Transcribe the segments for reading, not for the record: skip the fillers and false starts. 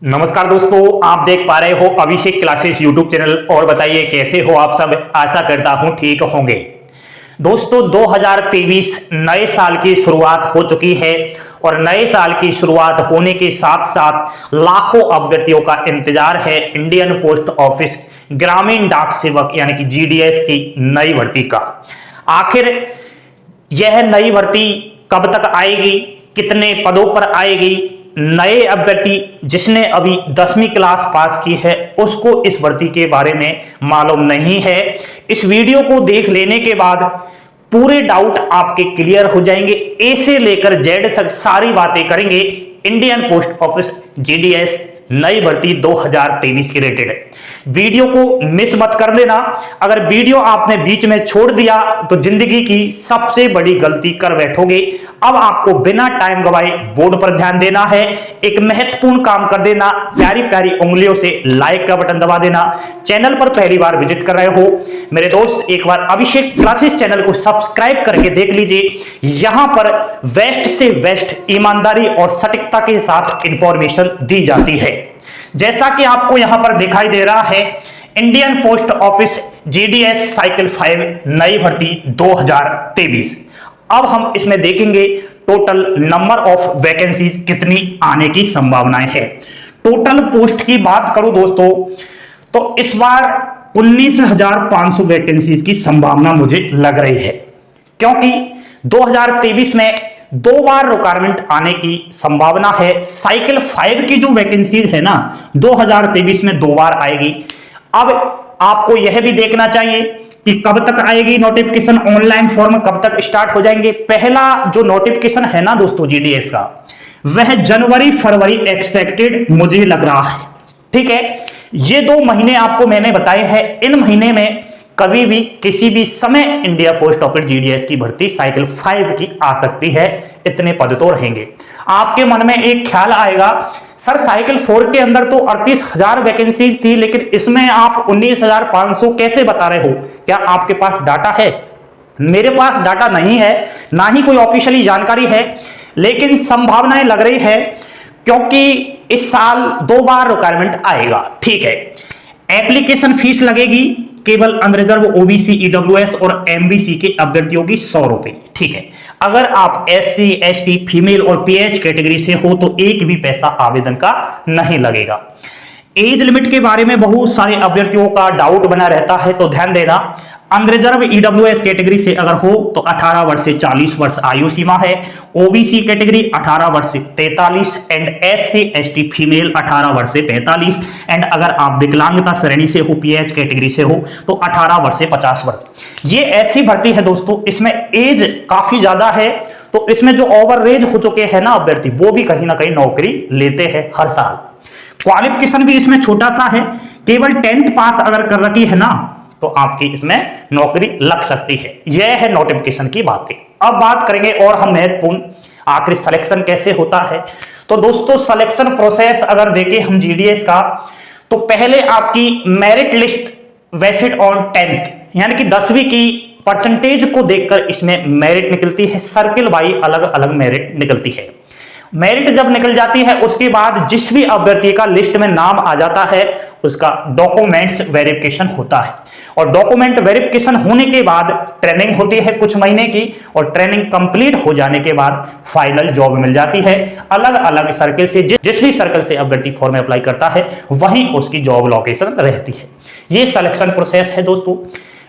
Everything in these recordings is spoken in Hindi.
नमस्कार दोस्तों, आप देख पा रहे हो अभिषेक क्लासेस यूट्यूब चैनल। और बताइए कैसे हो आप सब। आशा करता हूं ठीक होंगे। दोस्तों 2023 नए साल की शुरुआत हो चुकी है और नए साल की शुरुआत होने के साथ साथ लाखों अभ्यर्थियों का इंतजार है इंडियन पोस्ट ऑफिस ग्रामीण डाक सेवक यानी कि जीडीएस की नई भर्ती का। आखिर यह नई भर्ती कब तक आएगी, कितने पदों पर आएगी, नए अभ्यर्थी जिसने अभी 10वीं क्लास पास की है उसको इस भर्ती के बारे में मालूम नहीं है। इस वीडियो को देख लेने के बाद पूरे डाउट आपके क्लियर हो जाएंगे। ए से लेकर जेड तक सारी बातें करेंगे इंडियन पोस्ट ऑफिस जीडीएस नई भर्ती 2023 के रिलेटेड। वीडियो को मिस मत कर देना। अगर वीडियो आपने बीच में छोड़ दिया तो जिंदगी की सबसे बड़ी गलती कर बैठोगे। अब आपको बिना टाइम गवाए बोर्ड पर ध्यान देना है। एक महत्वपूर्ण काम कर देना, प्यारी प्यारी उंगलियों से लाइक का बटन दबा देना। चैनल पर पहली बार विजिट कर रहे हो मेरे दोस्त, एक बार अभिषेक क्लासेस चैनल को सब्सक्राइब करके देख लीजिए। यहां पर वेस्ट से वेस्ट ईमानदारी और सटीकता के साथ इंफॉर्मेशन दी जाती है। जैसा कि आपको यहां पर दिखाई दे रहा है, Indian post office GDS cycle 5 नई भर्ती 2023। अब हम इसमें देखेंगे टोटल नंबर ऑफ वैकेंसीज कितनी आने की संभावनाएं है। टोटल पोस्ट की बात करूं दोस्तों तो इस बार 19,500 वैकेंसीज की संभावना मुझे लग रही है, क्योंकि 2023 में 2 बार रिक्वायरमेंट आने की संभावना है। साइकिल 5 की जो वैकेंसीज है ना 2023 में 2 बार आएगी। अब आपको यह भी देखना चाहिए कि कब तक आएगी नोटिफिकेशन, ऑनलाइन फॉर्म कब तक स्टार्ट हो जाएंगे। पहला जो नोटिफिकेशन है ना दोस्तों जीडीएस का, वह जनवरी फरवरी एक्सपेक्टेड मुझे लग रहा है। ठीक है, ये 2 महीने आपको मैंने बताए हैं। इन महीने में कभी भी किसी भी समय इंडिया पोस्ट ऑफिस जीडीएस की भर्ती साइकिल 5 की आ सकती है। इतने पद तो रहेंगे। आपके मन में एक ख्याल आएगा, सर साइकिल 4 के अंदर तो 38,000 वैकेंसीज थी, लेकिन इसमें आप 19,500 कैसे बता रहे हो? क्या आपके पास डाटा है? मेरे पास डाटा नहीं है, ना ही कोई ऑफिशियली जानकारी है, लेकिन संभावनाएं लग रही है क्योंकि इस साल 2 बार रिक्वायरमेंट आएगा। ठीक है, एप्लीकेशन फीस लगेगी केवल अनरिजर्व ओबीसी ईडब्ल्यूएस और एमबीसी के अभ्यर्थियों की 100 रुपए। ठीक है, अगर आप एससी एसटी फीमेल और पीएच कैटेगरी से हो तो एक भी पैसा आवेदन का नहीं लगेगा। एज लिमिट के बारे में बहुत सारे अभ्यर्थियों का डाउट बना रहता है, तो ध्यान देना। अनरिजर्व ईडब्ल्यूएस कैटेगरी से अगर हो तो 18 वर्ष से 40 वर्ष आयु सीमा है। ओबीसी कैटेगरी 18 वर्ष से 43 एंड एससी एसटी फीमेल 18 वर्ष से 45 एंड अगर आप विकलांगता श्रेणी से हो, पीएच कैटेगरी से हो तो 18 वर्ष से 50 वर्ष। ये ऐसी भर्ती है दोस्तों, इसमें एज काफी ज्यादा है, तो इसमें जो ओवर एज हो चुके हैं ना अभ्यर्थी, वो भी कहीं ना कहीं नौकरी लेते हैं हर साल। क्वालिफिकेशन भी इसमें छोटा सा है, केवल 10th पास अगर कर रखी है ना तो आपकी इसमें नौकरी लग सकती है। यह है नोटिफिकेशन की बातें। अब बात करेंगे और हम महत्वपूर्ण, आखिर सिलेक्शन कैसे होता है। तो दोस्तों सिलेक्शन प्रोसेस अगर देखें हम जीडीएस का, तो पहले आपकी merit list wasted on 10th यानी कि 10वीं की परसेंटेज को देखकर इसमें मेरिट निकलती है। सर्किल बाई अलग अलग मेरिट निकलती है। मेरिट जब निकल जाती है उसके बाद जिस भी अभ्यर्थी का लिस्ट में नाम आ जाता है उसका डॉक्यूमेंट्स वेरिफिकेशन होता है, और डॉक्यूमेंट वेरिफिकेशन होने के बाद ट्रेनिंग होती है कुछ महीने की, और ट्रेनिंग कंप्लीट हो जाने के बाद फाइनल जॉब मिल जाती है। अलग अलग सर्कल से जिस भी सर्कल से अभ्यर्थी फॉर्म अप्लाई करता है वहीं उसकी जॉब लोकेशन रहती है। ये सिलेक्शन प्रोसेस है दोस्तों।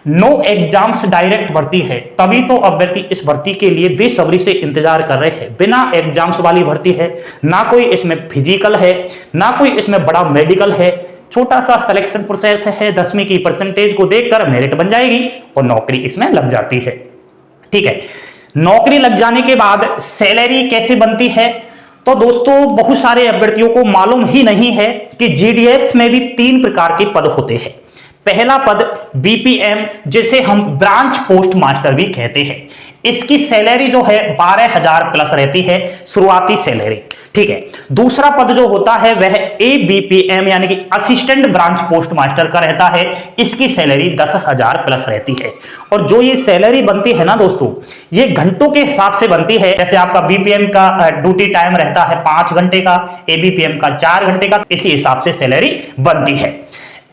नो एग्जाम्स डायरेक्ट भर्ती है, तभी तो अभ्यर्थी इस भर्ती के लिए बेसब्री से इंतजार कर रहे हैं। बिना एग्जाम्स वाली भर्ती है, ना कोई इसमें फिजिकल है, ना कोई इसमें बड़ा मेडिकल है। छोटा सा सिलेक्शन प्रोसेस है। 10वीं की परसेंटेज को देखकर मेरिट बन जाएगी और नौकरी इसमें लग जाती है। ठीक है, नौकरी लग जाने के बाद सैलरी कैसे बनती है, तो दोस्तों बहुत सारे अभ्यर्थियों को मालूम ही नहीं है कि जीडीएस में भी 3 प्रकार के पद होते हैं। पहला पद बीपीएम, जिसे हम ब्रांच पोस्ट मास्टर भी कहते हैं। इसकी सैलरी जो है 12,000 प्लस रहती है शुरुआती सैलरी। ठीक है, दूसरा पद जो होता है वह ABPM यानी कि असिस्टेंट ब्रांच पोस्ट मास्टर का रहता है। इसकी सैलरी 10,000 प्लस रहती है। और जो ये सैलरी बनती है ना दोस्तों, ये घंटों के हिसाब से बनती है। जैसे आपका BPM का ड्यूटी टाइम रहता है 5 घंटे का, ABPM का 4 घंटे का, इसी हिसाब से सैलरी बनती है।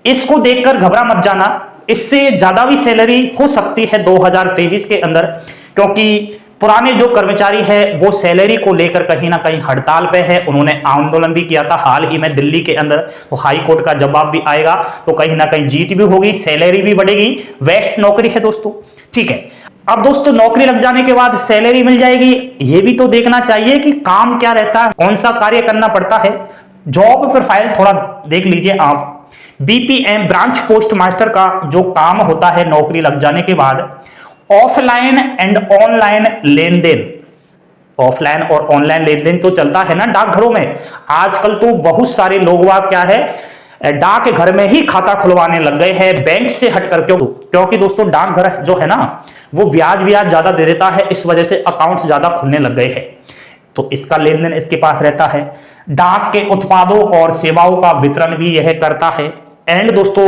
इसको देखकर घबरा मत जाना, इससे ज्यादा भी सैलरी हो सकती है 2023 के अंदर, क्योंकि पुराने जो कर्मचारी है वो सैलरी को लेकर कहीं ना कहीं हड़ताल पे है। उन्होंने आंदोलन भी किया था हाल ही में दिल्ली के अंदर, तो हाई कोर्ट का जवाब भी आएगा, तो कहीं ना कहीं जीत भी होगी, सैलरी भी बढ़ेगी। वेस्ट नौकरी है दोस्तों। ठीक है, अब दोस्तों नौकरी लग जाने के बाद सैलरी मिल जाएगी, ये भी तो देखना चाहिए कि काम क्या रहता है, कौन सा कार्य करना पड़ता है। जॉब प्रोफाइल थोड़ा देख लीजिए आप। BPM ब्रांच पोस्ट मास्टर का जो काम होता है नौकरी लग जाने के बाद, ऑफलाइन एंड ऑनलाइन लेन देन, ऑफलाइन और ऑनलाइन लेन देन तो चलता है ना डाकघरों में। आजकल तो बहुत सारे लोग क्या है, डाक घर में ही खाता खुलवाने लग गए हैं, बैंक से हट करके। क्योंकि दोस्तों डाकघर जो है ना वो ब्याज ज्यादा दे देता है, इस वजह से अकाउंट ज्यादा खुलने लग गए हैं, तो इसका लेन देन इसके पास रहता है। डाक के उत्पादों और सेवाओं का वितरण भी यह करता है। एंड दोस्तों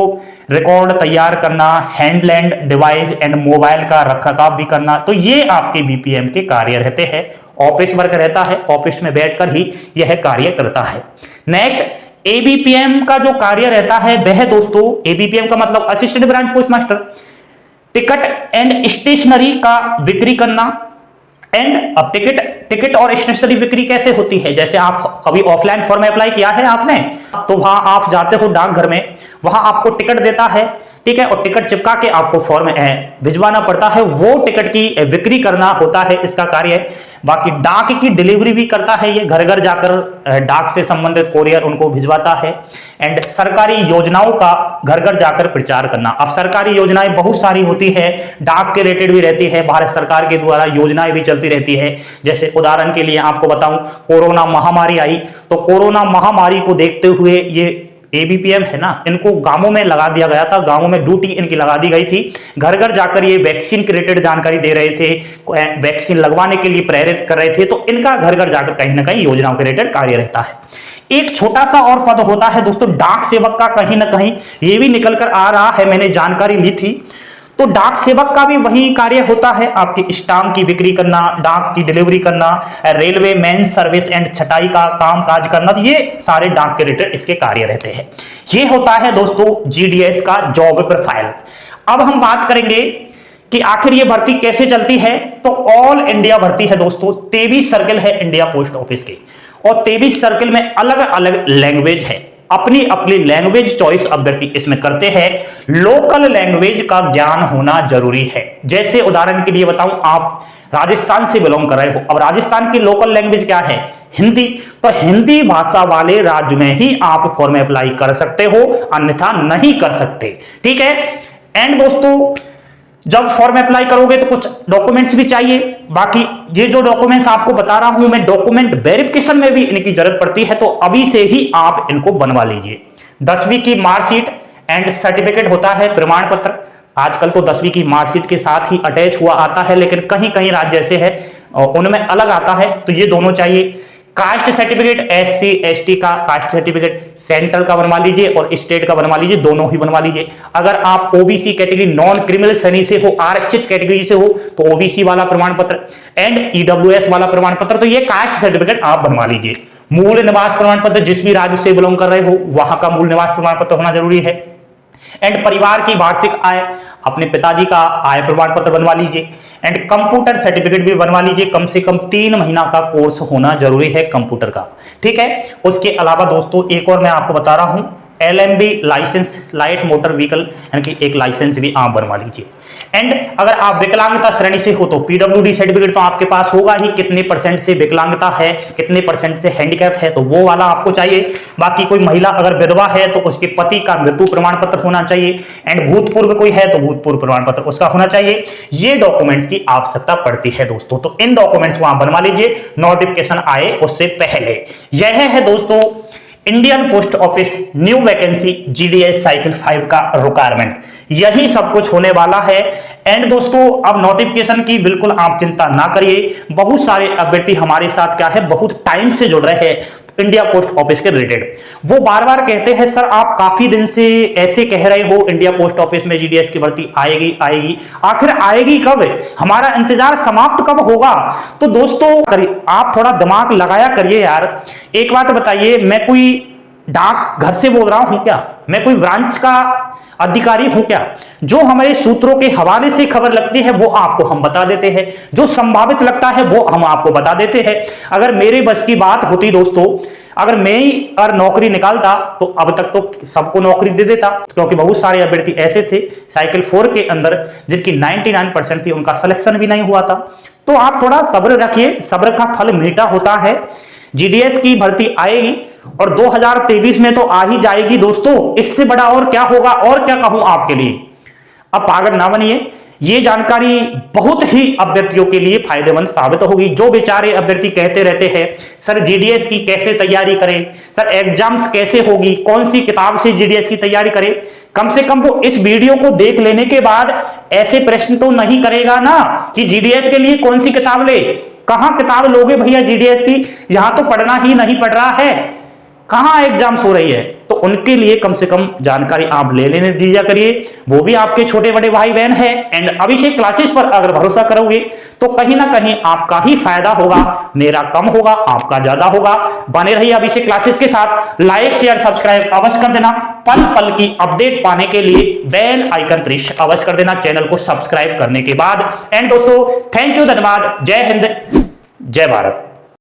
रिकॉर्ड तैयार करना, हैंडलैंड डिवाइस एंड मोबाइल का रखरखाव भी करना, तो ये आपके BPM के कार्य रहते हैं। ऑफिस वर्क रहता है, ऑफिस में बैठकर ही यह कार्य करता है। नेक्स्ट ABPM का जो कार्य रहता है वह दोस्तों, ABPM का मतलब assistant branch post master, ticket and stationery का बिक्री करना। एंड अब टिकट और स्टेशनरी बिक्री कैसे होती है, जैसे आप कभी ऑफलाइन फॉर्म अप्लाई किया है आपने, तो वहां आप जाते हो डाकघर में, वहां आपको टिकट देता है, ठीक है, और टिकट चिपका के आपको फॉर्म भिजवाना पड़ता है, वो टिकट की बिक्री करना होता है इसका कार्य। बाकी डाक की डिलीवरी भी करता है, ये घर घर जाकर डाक से संबंधित कोरियर उनको भिजवाता है। एंड सरकारी योजनाओं का घर घर जाकर प्रचार करना। अब सरकारी योजनाएं बहुत सारी होती है, डाक के रिलेटेड भी रहती है, भारत सरकार के द्वारा योजनाएं भी चलती रहती है। जैसे उदाहरण के लिए आपको बताऊं, कोरोना महामारी आई, तो कोरोना महामारी को देखते हुए ये ABPM है ना, इनको गांवों में लगा दिया गया था, गांवों में ड्यूटी इनकी लगा दी गई थी। घर घर जाकर ये वैक्सीन के रिलेटेड जानकारी दे रहे थे, वैक्सीन लगवाने के लिए प्रेरित कर रहे थे, तो इनका घर घर जाकर कहीं ना कहीं योजनाओं के रिलेटेड कार्य रहता है। एक छोटा सा और पद होता है दोस्तों डाक सेवक का, कहीं ना कहीं ये भी निकल कर आ रहा है, मैंने जानकारी ली थी। तो डाक सेवक का भी वही कार्य होता है, आपकी स्टाम्प की बिक्री करना, डाक की डिलीवरी करना, रेलवे मेन सर्विस एंड छटाई का काम काज करना, तो ये सारे डाक के रिलेटेड इसके कार्य रहते हैं। ये होता है दोस्तों GDS का जॉब प्रोफाइल। अब हम बात करेंगे कि आखिर ये भर्ती कैसे चलती है, तो ऑल इंडिया भर्ती है दोस्तों। 23 सर्किल है इंडिया पोस्ट ऑफिस के, और 23 सर्किल में अलग अलग लैंग्वेज है, अपनी अपनी लैंग्वेज चॉइस अभ्यर्थी इसमें करते हैं। लोकल लैंग्वेज का ज्ञान होना जरूरी है। जैसे उदाहरण के लिए बताऊं, आप राजस्थान से बिलोंग कर रहे हो, अब राजस्थान की लोकल लैंग्वेज क्या है, हिंदी, तो हिंदी भाषा वाले राज्य में ही आप फॉर्म अप्लाई कर सकते हो, अन्यथा नहीं कर सकते। ठीक है। एंड दोस्तों जब फॉर्म अप्लाई करोगे तो कुछ डॉक्यूमेंट्स भी चाहिए। बाकी ये जो डॉक्यूमेंट्स आपको बता रहा हूं मैं, डॉक्यूमेंट वेरिफिकेशन में भी इनकी जरूरत पड़ती है, तो अभी से ही आप इनको बनवा लीजिए। 10वीं की मार्कशीट एंड सर्टिफिकेट होता है, प्रमाण पत्र। आजकल तो 10वीं की मार्कशीट के साथ ही अटैच हुआ आता है, लेकिन कहीं कहीं राज्य ऐसे है उनमें अलग आता है, तो ये दोनों चाहिए। कास्ट सर्टिफिकेट, SC ST का कास्ट सर्टिफिकेट सेंट्रल का बनवा लीजिए और स्टेट का बनवा लीजिए, दोनों ही बनवा लीजिए। अगर आप OBC कैटेगरी नॉन क्रिमिनल श्रेणी से हो, आरक्षित कैटेगरी से हो, तो OBC वाला प्रमाण पत्र एंड EWS वाला प्रमाण पत्र, तो ये कास्ट सर्टिफिकेट आप बनवा लीजिए। मूल निवास प्रमाण पत्र, जिस भी राज्य से बिलोंग कर रहे हो वहां का मूल निवास प्रमाण पत्र होना जरूरी है। एंड परिवार की वार्षिक आय, अपने पिताजी का आय प्रमाण पत्र बनवा लीजिए। एंड कंप्यूटर सर्टिफिकेट भी बनवा लीजिए, कम से कम 3 महीना का कोर्स होना जरूरी है कंप्यूटर का। ठीक है। उसके अलावा दोस्तों एक और मैं आपको बता रहा हूं, LMB license, light motor vehicle, यानी कि एक लाइसेंस भी आप बनवा लीजिए। एंड अगर आप विकलांगता श्रेणी से हो तो PWD सर्टिफिकेट तो आपके पास होगा ही, कितने % से विकलांगता है, कितने % से हैंडीकैप है, तो वो वाला आपको चाहिए। बाकी कोई महिला अगर विधवा है तो उसके पति का मृत्यु प्रमाण पत्र होना चाहिए। एंड भूतपूर्व कोई है तो भूतपूर्व प्रमाण पत्र उसका होना चाहिए। ये डॉक्यूमेंट्स की आवश्यकता पड़ती है दोस्तों, तो इन डॉक्यूमेंट्स को आप बनवा लीजिए नोटिफिकेशन आए उससे पहले। यह है दोस्तों Indian post office new vacancy GDS cycle 5 का रिक्वायरमेंट, यही सब कुछ होने वाला है। एंड दोस्तों अब नोटिफिकेशन की बिल्कुल आप चिंता ना करिए, बहुत सारे अभ्यर्थी हमारे साथ क्या है बहुत टाइम से जुड़ रहे हैं इंडिया पोस्ट ऑफिस के रिलेटेड। वो बार बार कहते हैं सर आप काफी दिन से ऐसे कह रहे हो इंडिया पोस्ट ऑफिस में जीडीएस की भर्ती आएगी आएगी, आखिर आएगी कब, हमारा इंतजार समाप्त कब होगा। तो दोस्तों आप थोड़ा दिमाग लगाया करिए यार। एक बात बताइए, मैं कोई डाक घर से बोल रहा हूं क्या, मैं कोई ब्रांच का अधिकारी हूं क्या? जो हमारे सूत्रों के हवाले से खबर लगती है वो आपको हम बता देते हैं, जो संभावित लगता है वो हम आपको बता देते हैं। अगर मेरे बस की बात होती दोस्तों, अगर मैं ही अगर नौकरी निकालता तो अब तक तो सबको नौकरी दे देता, क्योंकि बहुत सारे अभ्यर्थी ऐसे थे साइकिल 4 के अंदर जिनकी 99% थी, उनका सिलेक्शन भी नहीं हुआ था। तो आप थोड़ा सब्र रखिए, सब्र का फल मीठा होता है। जीडीएस की भर्ती आएगी और 2023 में तो आ ही जाएगी दोस्तों, इससे बड़ा और क्या होगा, और क्या कहूं आपके लिए। अब पागल ना बनिए, ये जानकारी बहुत ही अभ्यर्थियों के लिए फायदेमंद साबित होगी। जो बेचारे अभ्यर्थी कहते रहते हैं सर जीडीएस की कैसे तैयारी करें, सर एग्जाम्स कैसे होगी, कौन सी किताब से जीडीएस की तैयारी करें, कम से कम वो इस वीडियो को देख लेने के बाद ऐसे प्रश्न तो नहीं करेगा ना कि जीडीएस के लिए कौन सी किताब ले, कहां किताब लोगे भैया जीडीएस की, यहां तो पढ़ना ही नहीं पड़ रहा है, कहां एग्जाम्स हो रही है। तो उनके लिए कम से कम जानकारी आप ले लेने दीजिए करिए, वो भी आपके छोटे बड़े भाई बहन है। एंड अभिषेक क्लासेस पर अगर भरोसा करोगे तो कहीं ना कहीं आपका ही फायदा होगा, मेरा कम होगा आपका ज्यादा होगा। बने रहिए अभिषेक क्लासेस के साथ, लाइक शेयर सब्सक्राइब अवश्य कर देना, पल पल की अपडेट पाने के लिए बेल आइकन प्रेस अवश्य कर देना चैनल को सब्सक्राइब करने के बाद। एंड दोस्तों थैंक यू, धन्यवाद, जय हिंद जय भारत।